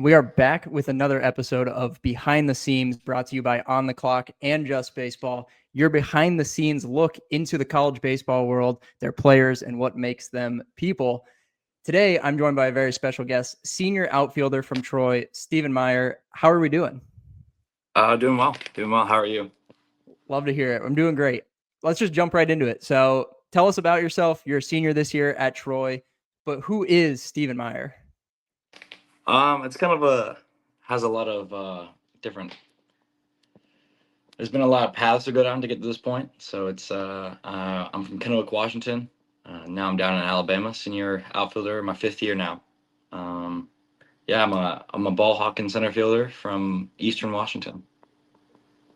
We are back with another episode of Behind the Scenes, brought to you by On the Clock and Just Baseball. Your behind the scenes look into the college baseball world, their players, and what makes them people. Today, I'm joined by a very special guest, senior outfielder from Troy, Steven Meier. How are we doing? Doing well. Doing well. How are you? Love to hear it. I'm doing great. Let's just jump right into it. So, tell us about yourself. You're a senior this year at Troy, but who is Steven Meier? It's kind of has a lot of different. There's been a lot of paths to go down to get to this point. So I'm from Kennewick, Washington. Now I'm down in Alabama, senior outfielder, my 5th year now. Um, yeah, I'm a ball hawking center fielder from Eastern Washington.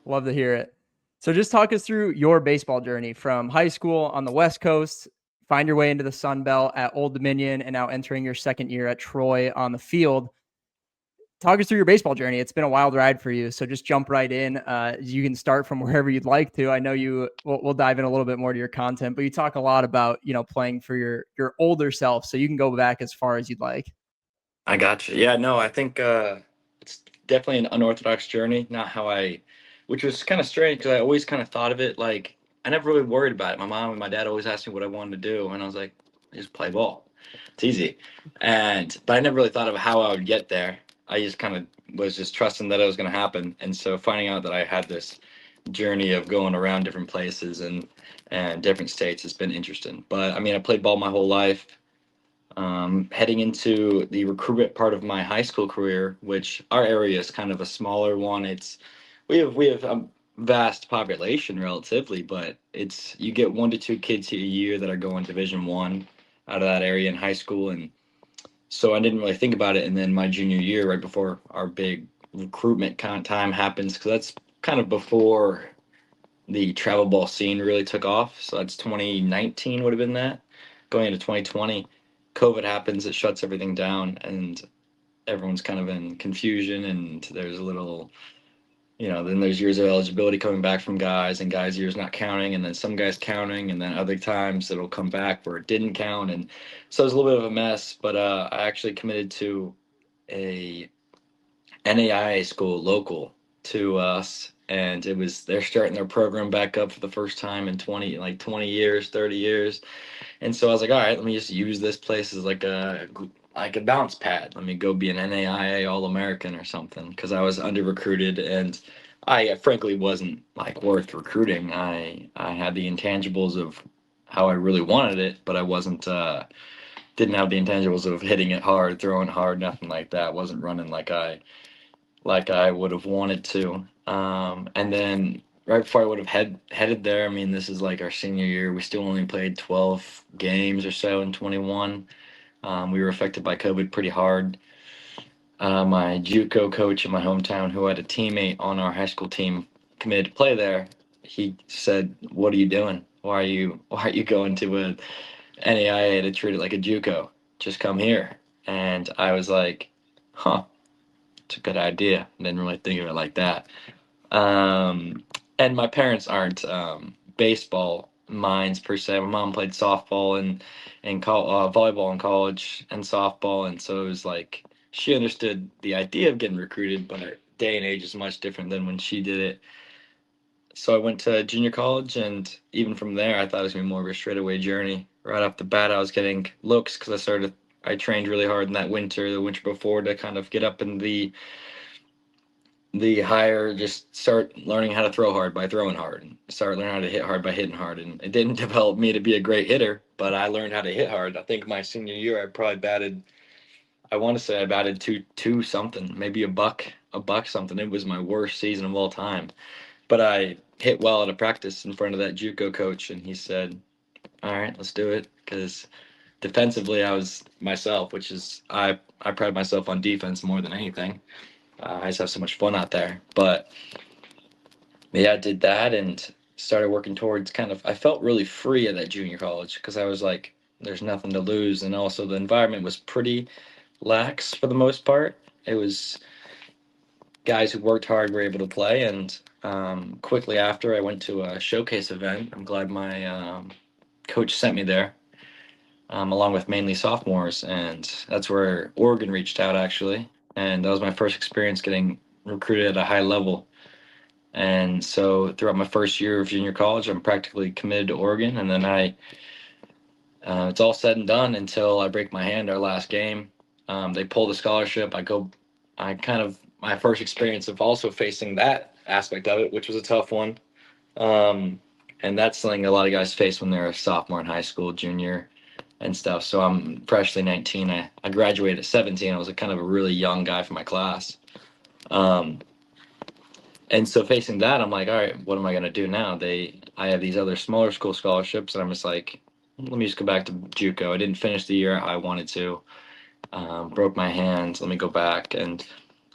Love to hear it. So just talk us through your baseball journey from high school on the West Coast, find your way into the Sun Belt at Old Dominion, and now entering your second year at Troy on the field. Talk us through your baseball journey. It's been a wild ride for you, so just jump right in. You can start from wherever you'd like to. I know we'll dive in a little bit more to your content, but you talk a lot about playing for your older self, so you can go back as far as you'd like. I got you. Yeah, no, I think it's definitely an unorthodox journey. Not how which was kind of strange because I always kind of thought of it like I never really worried about it. My mom and my dad always asked me what I wanted to do, and I was like, just play ball. It's easy. But I never really thought of how I would get there. I just kind of was just trusting that it was going to happen. And so finding out that I had this journey of going around different places and different states has been interesting. But I mean, I played ball my whole life. Heading into the recruitment part of my high school career, which our area is kind of a smaller one. We have a vast population relatively, but it's you get 1 to 2 kids a year that are going Division 1 out of that area in high school, and so I didn't really think about it. And then my junior year, right before our big recruitment kind of time happens, because that's kind of before the travel ball scene really took off. So that's 2019 would have been that. Going into 2020, COVID happens, it shuts everything down, and everyone's kind of in confusion. And there's a little, then there's years of eligibility coming back from guys, and guys' years not counting, and then some guys counting, and then other times it'll come back where it didn't count. And so it was a little bit of a mess, but I actually committed to a NAIA school local to us, and they're starting their program back up for the first time in 20 years, 30 years. And so I was like, all right, let me just use this place as like a bounce pad. Let me go be an NAIA All-American or something, because I was under recruited, and I frankly wasn't like worth recruiting. I had the intangibles of how I really wanted it, but I wasn't didn't have the intangibles of hitting it hard, throwing hard, nothing like that. Wasn't running like I would have wanted to. And then right before I would have headed there, I mean, this is like our senior year. We still only played 12 games or so in 21. We were affected by COVID pretty hard. My JUCO coach in my hometown, who had a teammate on our high school team, committed to play there. He said, "What are you doing? Why are you going to a NAIA to treat it like a JUCO? Just come here." And I was like, "Huh, it's a good idea." Didn't really think of it like that. Um, and my parents aren't baseball minds per se. My mom played softball and volleyball in college and softball, and so it was like she understood the idea of getting recruited, but day and age is much different than when she did it. So I went to junior college, and even from there, I thought it was gonna be more of a straightaway journey. Right off the bat, I was getting looks because I trained really hard in that the winter before, to kind of get up in the higher, just start learning how to throw hard by throwing hard, and start learning how to hit hard by hitting hard. And it didn't develop me to be a great hitter, but I learned how to hit hard. I think my senior year, I want to say I batted two something, maybe a buck something. It was my worst season of all time, but I hit well at a practice in front of that JUCO coach, and he said, "All right, let's do it." Because defensively, I was myself, which is I pride myself on defense more than anything. I just have so much fun out there. But yeah, I did that and started working towards I felt really free at that junior college because I was like, there's nothing to lose. And also the environment was pretty lax for the most part. It was guys who worked hard were able to play. And quickly after, I went to a showcase event. I'm glad my coach sent me there. Along with mainly sophomores, and that's where Oregon reached out actually. and that was my first experience getting recruited at a high level. And so throughout my first year of junior college, I'm practically committed to Oregon, and then it's all said and done until I break my hand our last game. They pull the scholarship. I kind of my first experience of also facing that aspect of it, which was a tough one. Um, and that's something a lot of guys face when they're a sophomore in high school, junior, and stuff. So I'm freshly 19. I graduated at 17. I was a kind of a really young guy for my class. Um, and so facing that, I'm like, all right, what am I gonna do now? I have these other smaller school scholarships, and I'm just like, let me just go back to JUCO. I didn't finish the year I wanted to. Broke my hands. Let me go back, and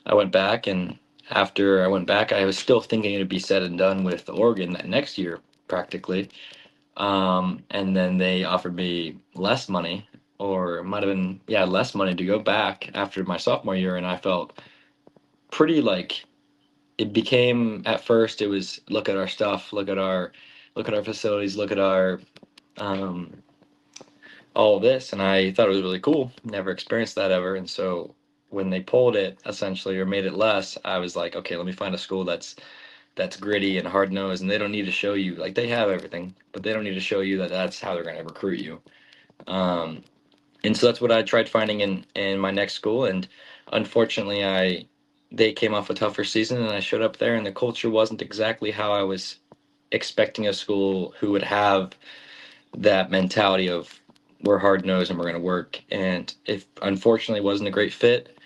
I went back. And after I went back, I was still thinking it'd be said and done with Oregon that next year, practically. And then they offered me less money, or it might have been, yeah, less money to go back after my sophomore year, and I felt pretty like it became at first it was look at our stuff, look at our facilities, look at our um, all of this, and I thought it was really cool. Never experienced that ever, and so when they pulled it essentially or made it less, I was like, okay, let me find a school that's gritty and hard nosed, and they don't need to show you like they have everything, but they don't need to show you that that's how they're going to recruit you. Um, and so that's what I tried finding in my next school, and unfortunately, I they came off a tougher season, and I showed up there, and the culture wasn't exactly how I was expecting a school who would have that mentality of we're hard nosed and we're going to work. And it unfortunately wasn't a great fit.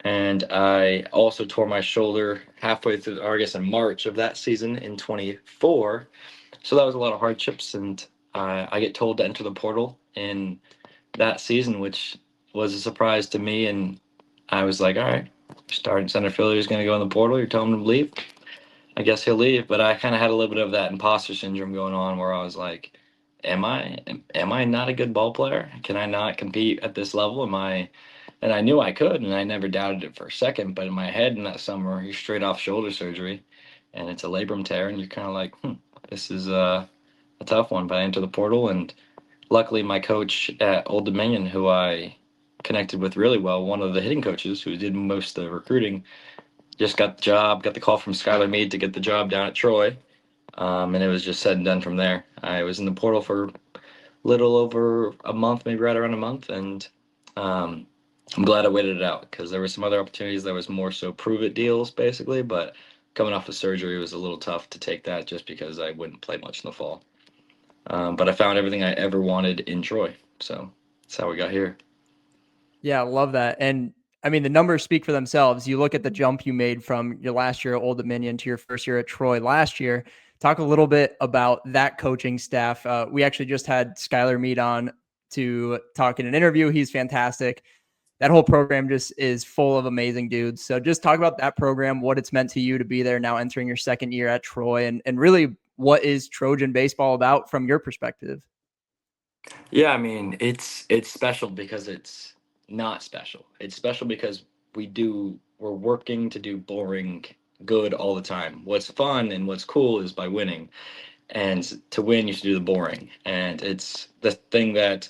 And I also tore my shoulder halfway through, or I guess in March of that season in 24. So that was a lot of hardships. And I get told to enter the portal in that season, which was a surprise to me. And I was like, all right, starting center fielder is going to go in the portal. You're telling him to leave. I guess he'll leave. But I kind of had a little bit of that imposter syndrome going on where I was like, am I not a good ball player? Can I not compete at this level? Am I and I knew I could and I never doubted it for a second, but in my head in that summer, you're straight off shoulder surgery and it's a labrum tear and you're kind of like, this is a tough one. But I enter the portal and luckily my coach at Old Dominion, who I connected with really well, one of the hitting coaches who did most of the recruiting, just got the job, got the call from Skylar Mead to get the job down at Troy. And it was just said and done from there. I was in the portal for little over a month, maybe right around a month, and um, I'm glad I waited it out because there were some other opportunities that was more so prove it deals basically, but coming off of surgery it was a little tough to take that just because I wouldn't play much in the fall. But I found everything I ever wanted in Troy, so that's how we got here. Yeah, I love that. And I mean, the numbers speak for themselves. You look at the jump you made from your last year at Old Dominion to your first year at Troy last year. Talk a little bit about that coaching staff. We actually just had Skylar Mead on to talk in an interview. He's fantastic. That whole program just is full of amazing dudes. So just talk about that program, what it's meant to you to be there now entering your second year at Troy, and really what is Trojan baseball about from your perspective? Yeah, I mean it's special because it's not special. It's special because we're working to do boring good all the time. What's fun and what's cool is by winning. And to win, you should do the boring. And it's the thing that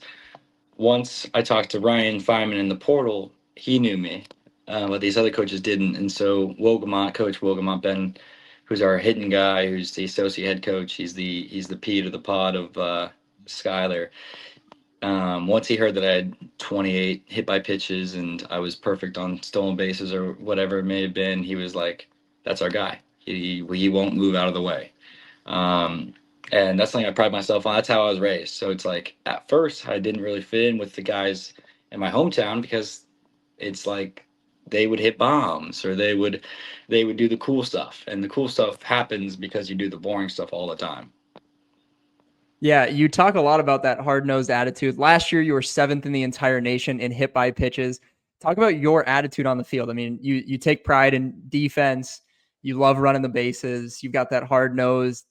once I talked to Ryan Feynman in the portal, he knew me, but these other coaches didn't. And so Coach Wogamont Ben, who's our hitting guy, who's the associate head coach, he's the P to the pod of Skyler. Once he heard that I had 28 hit by pitches and I was perfect on stolen bases or whatever it may have been, he was like, "That's our guy. He won't move out of the way." Um, and that's something I pride myself on. That's how I was raised. So it's like at first I didn't really fit in with the guys in my hometown because it's like they would hit bombs or they would do the cool stuff, and the cool stuff happens because you do the boring stuff all the time. Yeah, you talk a lot about that hard nosed attitude. Last year, you were seventh in the entire nation in hit by pitches. Talk about your attitude on the field. I mean, you take pride in defense. You love running the bases. You've got that hard nosed,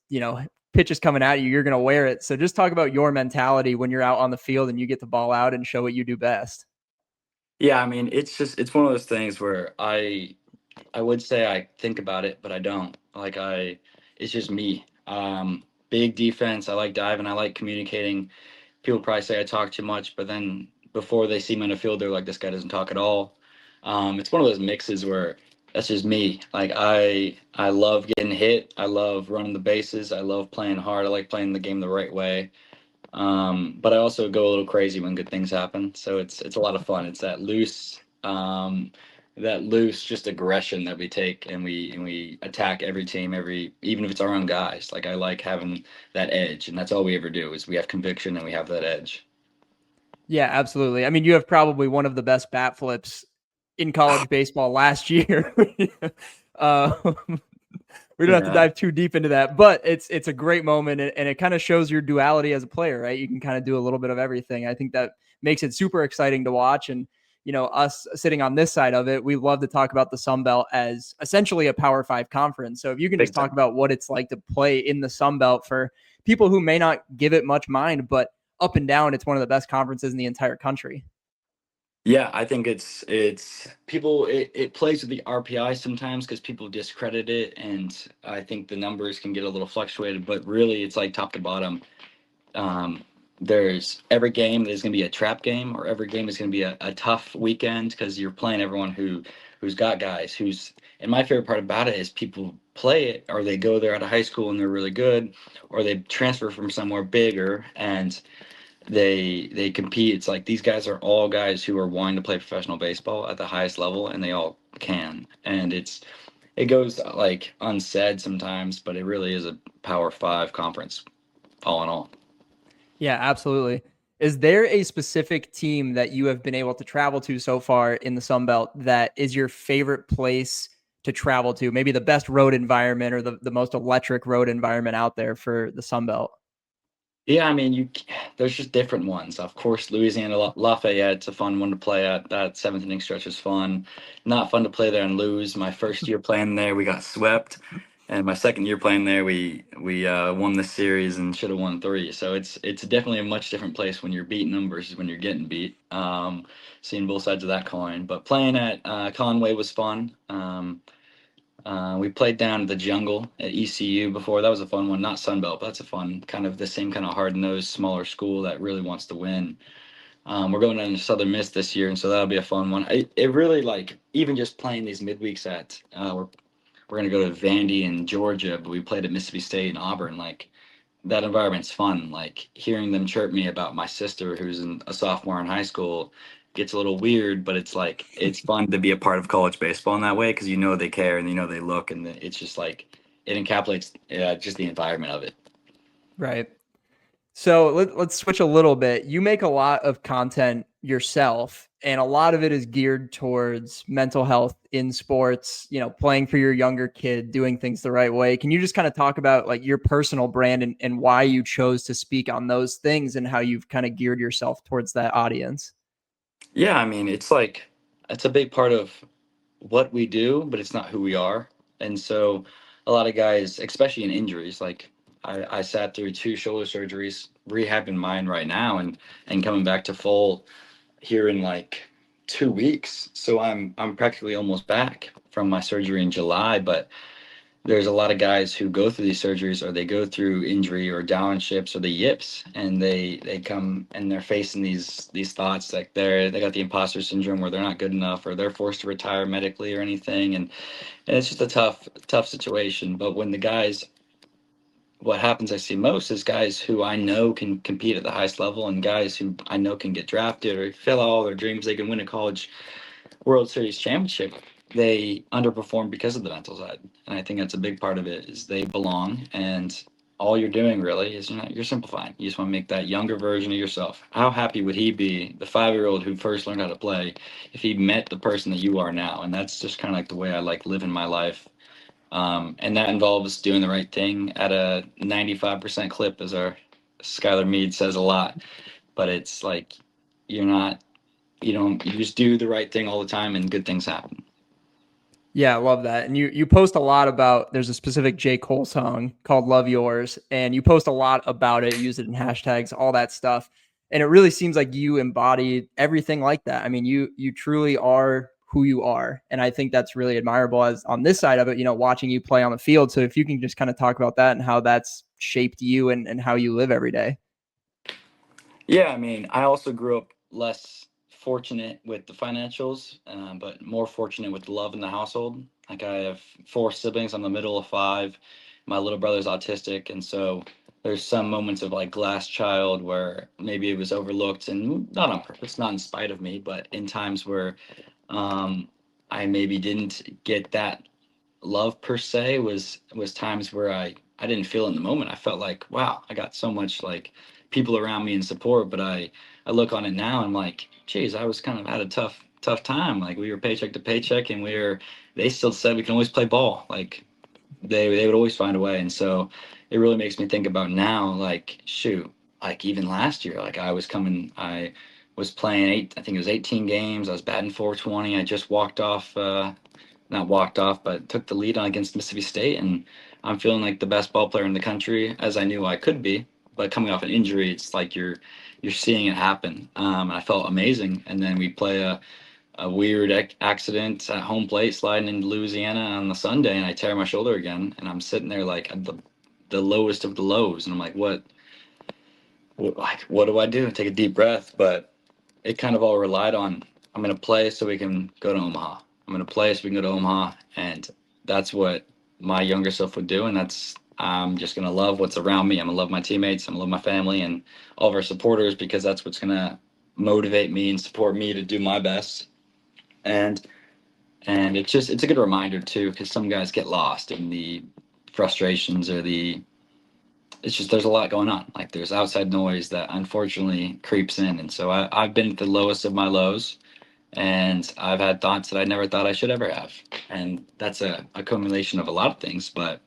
pitches coming at you. You're going to wear it. So just talk about your mentality when you're out on the field and you get the ball out and show what you do best. Yeah, I mean, it's one of those things where I would say I think about it, but I don't. It's just me. Big defense. I like diving. I like communicating. People probably say I talk too much, but then before they see me on the field, they're like, this guy doesn't talk at all. It's one of those mixes where that's just me. Like I love getting hit. I love running the bases. I love playing hard. I like playing the game the right way. But I also go a little crazy when good things happen. So it's a lot of fun. It's that loose just aggression that we take, and we attack every team, every even if it's our own guys. Like I like having that edge, and that's all we ever do is we have conviction and we have that edge. Yeah, absolutely. I mean, you have probably one of the best bat flips in college baseball last year. um, we don't have to Yeah. dive too deep into that, but it's a great moment, and it kind of shows your duality as a player, right? You can kind of do a little bit of everything. I think that makes it super exciting to watch. And us sitting on this side of it, we love to talk about the Sun Belt as essentially a Power Five conference. So if you can just Big talk time. about what it's like to play in the Sun Belt for people who may not give it much mind, but up and down, it's one of the best conferences in the entire country. Yeah, I think it's people it plays with the RPI sometimes because people discredit it, and I think the numbers can get a little fluctuated, but really it's like top to bottom. Um, there's every game is going to be a trap game, or every game is going to be a tough weekend because you're playing everyone who's got guys who's. And my favorite part about it is people play it, or they go there out of high school and they're really good, or they transfer from somewhere bigger and they compete. It's like these guys are all guys who are wanting to play professional baseball at the highest level, and they all can. And it goes like unsaid sometimes, but it really is a Power Five conference, all in all. Yeah, absolutely. Is there a specific team that you have been able to travel to so far in the Sun Belt that is your favorite place to travel to? Maybe the best road environment or the most electric road environment out there for the Sun Belt? Yeah, I mean, there's just different ones. Of course, Louisiana Lafayette's a fun one to play at. That seventh inning stretch is fun. Not fun to play there and lose. My first year playing there, we got swept, and my second year playing there, we won the series and should have won three. So it's definitely a much different place when you're beating them versus when you're getting beat. Seeing both sides of that coin. But playing at Conway was fun. We played down at the jungle at ECU before. That was a fun one. Not Sunbelt, but that's a fun kind of the same kind of hard nosed, smaller school that really wants to win. We're going down to Southern Miss this year, and so that'll be a fun one. It really like even just playing these midweeks at we're gonna go to Vandy in Georgia, but we played at Mississippi State and Auburn. Like that environment's fun. Like hearing them chirp me about my sister who's a sophomore in high school gets a little weird, but it's like it's fun to be a part of college baseball in that way because you know they care and you know they look, and it's just like it encapsulates just the environment of it. Right. So let's switch a little bit. You make a lot of content yourself, and a lot of it is geared towards mental health in sports, playing for your younger kid, doing things the right way. Can you just kind of talk about like your personal brand and why you chose to speak on those things and how you've kind of geared yourself towards that audience? Yeah, I mean it's like it's a big part of what we do, but it's not who we are. And so a lot of guys, especially in injuries, like I sat through two shoulder surgeries, rehabbing mine right now and coming back to full here in like 2 weeks. So I'm practically almost back from my surgery in July, but there's a lot of guys who go through these surgeries or they go through injury or downships or the yips and they come and they're facing these thoughts like they got the imposter syndrome where they're not good enough or they're forced to retire medically or anything, and it's just a tough situation. But when the guys what happens I see most is guys who I know can compete at the highest level and guys who I know can get drafted or fill all their dreams. They can win a college World Series championship. They underperform because of the mental side, and I think that's a big part of it. Is they belong, and all you're doing really is you're simplifying. You just want to make that younger version of yourself. How happy would he be, the 5-year-old who first learned how to play, if he met the person that you are now? And that's just kind of like the way I like living my life. And that involves doing the right thing at a 95% clip, as our Skylar Mead says a lot. But it's like you're not, you just do the right thing all the time, and good things happen. Yeah, I love that. And you post a lot about there's a specific J. Cole song called Love Yours, and you post a lot about it, use it in hashtags, all that stuff. And it really seems like you embody everything like that. I mean, you truly are who you are. And I think that's really admirable as on this side of it, watching you play on the field. So if you can just kind of talk about that and how that's shaped you and how you live every day. Yeah, I mean, I also grew up less fortunate with the financials, but more fortunate with love in the household. Like I have four siblings. I'm the middle of five. My little brother's autistic, and so there's some moments of like glass child where maybe it was overlooked, and not on purpose, not in spite of me, but in times where um, I maybe didn't get that love per se, was times where I didn't feel it in the moment. I felt like, wow, I got so much like people around me and support, but I look on it now and I'm like, geez, I was kind of had a tough time. Like we were paycheck to paycheck, and they still said we can always play ball. Like they would always find a way. And so it really makes me think about now, like, shoot, like even last year, like I was playing I think it was 18 games. I was batting 420. I just walked off, not walked off, but took the lead on against Mississippi State. And I'm feeling like the best ball player in the country, as I knew I could be. But coming off an injury, it's like you're seeing it happen. I felt amazing. And then we play a weird accident at home plate sliding into Louisiana on the Sunday, and I tear my shoulder again. And I'm sitting there like at the lowest of the lows, and I'm like, what do I do? Take a deep breath, but it kind of all relied on I'm going to play so we can go to Omaha. I'm going to play so we can go to Omaha, and that's what my younger self would do, and that's I'm just going to love what's around me. I'm going to love my teammates. I'm going to love my family and all of our supporters, because that's what's going to motivate me and support me to do my best. And it's a good reminder too, because some guys get lost in the frustrations or it's just there's a lot going on. Like there's outside noise that unfortunately creeps in, and so I've been at the lowest of my lows, and I've had thoughts that I never thought I should ever have, and that's a accumulation of a lot of things. But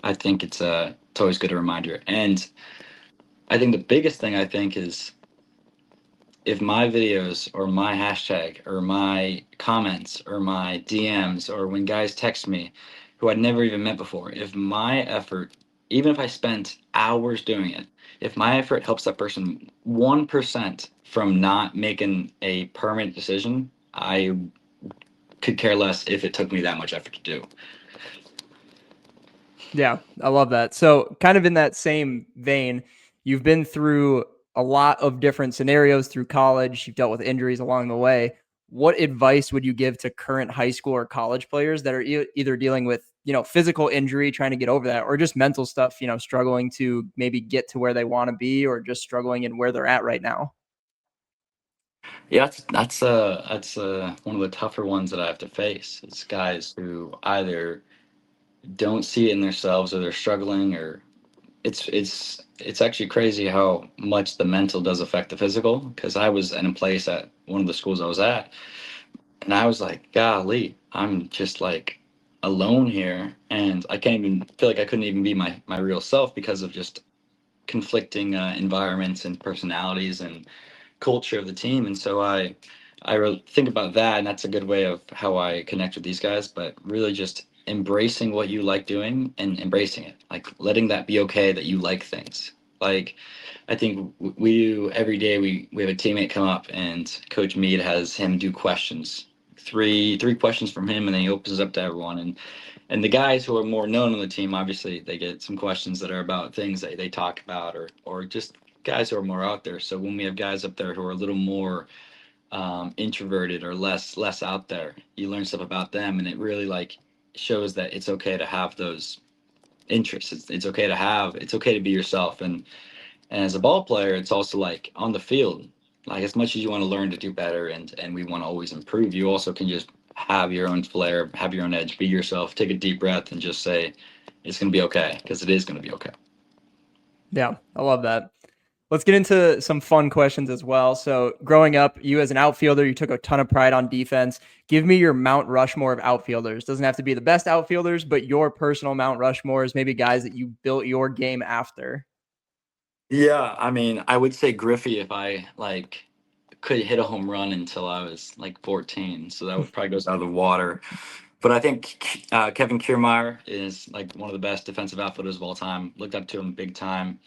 I think it's always good a reminder. And I think the biggest thing I think is if my videos or my hashtag or my comments or my DMs or when guys text me who I'd never even met before, if my effort, even if I spent hours doing it, if my effort helps that person 1% from not making a permanent decision, I could care less if it took me that much effort to do. Yeah, I love that. So, kind of in that same vein, you've been through a lot of different scenarios through college. You've dealt with injuries along the way. What advice would you give to current high school or college players that are either dealing with, physical injury, trying to get over that, or just mental stuff, struggling to maybe get to where they want to be, or just struggling in where they're at right now? Yeah, that's one of the tougher ones that I have to face. It's guys who either don't see it in themselves, or they're struggling, or it's actually crazy how much the mental does affect the physical, because I was in a place at one of the schools I was at, and I was like, golly, I'm just like alone here, and I can't even feel like I couldn't even be my real self because of just conflicting environments and personalities and culture of the team. And so I really think about that, and that's a good way of how I connect with these guys. But really, just embracing what you like doing and embracing it, like letting that be okay that you like things. Like I think we do every day. We have a teammate come up, and Coach Mead has him do questions, three questions from him, and then he opens it up to everyone. And the guys who are more known on the team, obviously, they get some questions that are about things that they talk about, or just guys who are more out there. So when we have guys up there who are a little more introverted or less out there, you learn stuff about them, and it really like shows that it's okay to have those interests. It's okay to be yourself. And as a ball player, it's also like on the field, like as much as you want to learn to do better, and we want to always improve, you also can just have your own flair, have your own edge, be yourself, take a deep breath, and just say it's going to be okay, because it is going to be okay. Yeah, I love that. Let's get into some fun questions as well. So, growing up, you as an outfielder, you took a ton of pride on defense. Give me your Mount Rushmore of outfielders. Doesn't have to be the best outfielders, but your personal Mount Rushmores, maybe guys that you built your game after. Yeah, I mean, I would say Griffey if I like could hit a home run until I was like 14. So that would probably goes out of the water. But I think Kevin Kiermaier is like one of the best defensive outfielders of all time. Looked up to him big time.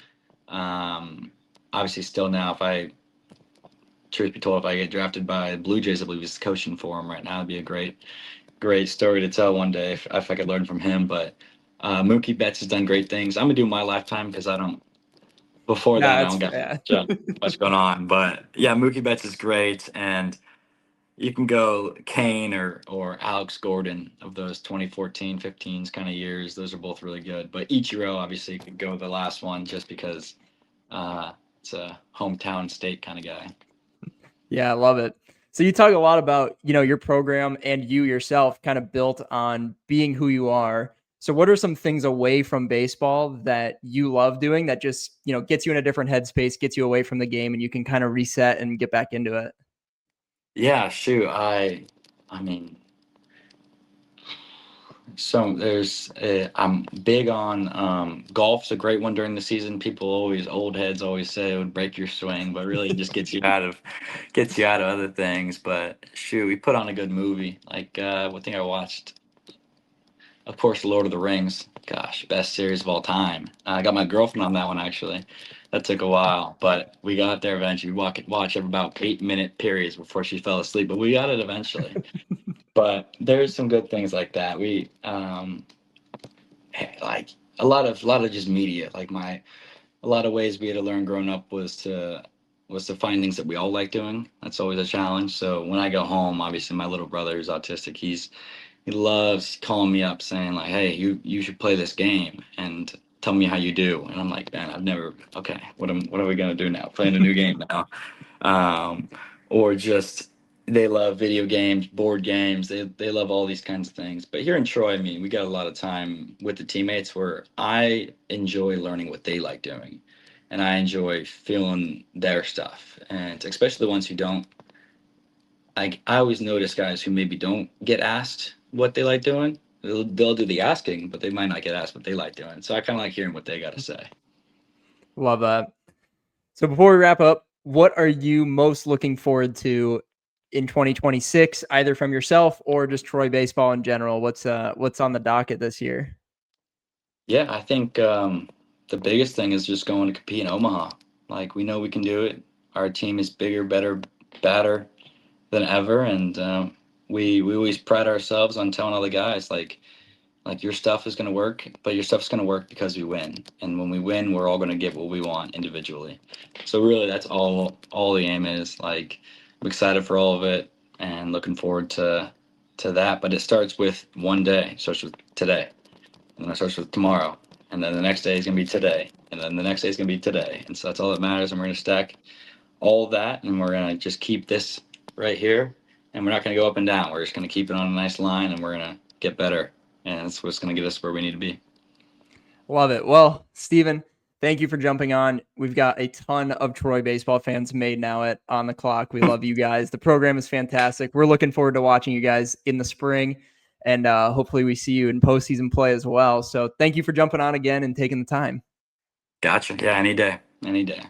Um, Obviously, still now, if I, truth be told, if I get drafted by the Blue Jays, I believe he's coaching for him right now. It'd be a great story to tell one day if I could learn from him. But Mookie Betts has done great things. I'm gonna do my lifetime because I don't. Before Yeah, that, I that's don't got yeah. much going on. But yeah, Mookie Betts is great, and you can go Kane or Alex Gordon of those 2014, 15s kind of years. Those are both really good. But Ichiro obviously could go the last one just because uh, it's a hometown state kind of guy. Yeah, I love it. So you talk a lot about, your program and you yourself kind of built on being who you are. So what are some things away from baseball that you love doing that just, gets you in a different headspace, gets you away from the game and you can kind of reset and get back into it? Yeah, shoot. I mean, so I'm big on golf's a great one during the season. People always old heads always say it would break your swing, but really it just gets you out of other things. But shoot, we put on a good movie. Like what thing I watched, of course, Lord of the Rings. Gosh, best series of all time. I got my girlfriend on that one actually. That took a while, but we got there eventually. We watch about 8 minute periods before she fell asleep, but we got it eventually. But there's some good things like that. We like a lot of just media. Like a lot of ways we had to learn growing up was to find things that we all like doing. That's always a challenge. So when I go home, obviously my little brother who's autistic, he loves calling me up saying like, "Hey, you should play this game and tell me how you do." And I'm like, "Man, I've never. Okay, what are we gonna do now? Playing a new game now?" um, or just they love video games, board games. They love all these kinds of things. But here in Troy, I mean, we got a lot of time with the teammates where I enjoy learning what they like doing, and I enjoy feeling their stuff, and especially the ones who don't. I always notice guys who maybe don't get asked what they like doing. They'll do the asking, but they might not get asked what they like doing. So I kind of like hearing what they got to say. Love that. So before we wrap up, what are you most looking forward to in 2026, either from yourself or just Troy baseball in general? What's on the docket this year? Yeah, I think the biggest thing is just going to compete in Omaha. Like we know we can do it. Our team is bigger, better, badder than ever, and we always pride ourselves on telling all the guys like your stuff is going to work, but your stuff's going to work because we win. And when we win, we're all going to get what we want individually. So really, that's all the aim is. Like I'm excited for all of it and looking forward to that. But it starts with one day. It starts with today. And then it starts with tomorrow. And then the next day is going to be today. And then the next day is going to be today. And so that's all that matters. And we're going to stack all of that. And we're going to just keep this right here. And we're not going to go up and down. We're just going to keep it on a nice line and we're going to get better. And that's what's going to get us where we need to be. Love it. Well, Steven, thank you for jumping on. We've got a ton of Troy baseball fans made now at On the Clock. We love you guys. The program is fantastic. We're looking forward to watching you guys in the spring, and hopefully we see you in postseason play as well. So thank you for jumping on again and taking the time. Gotcha. Yeah, any day. Any day.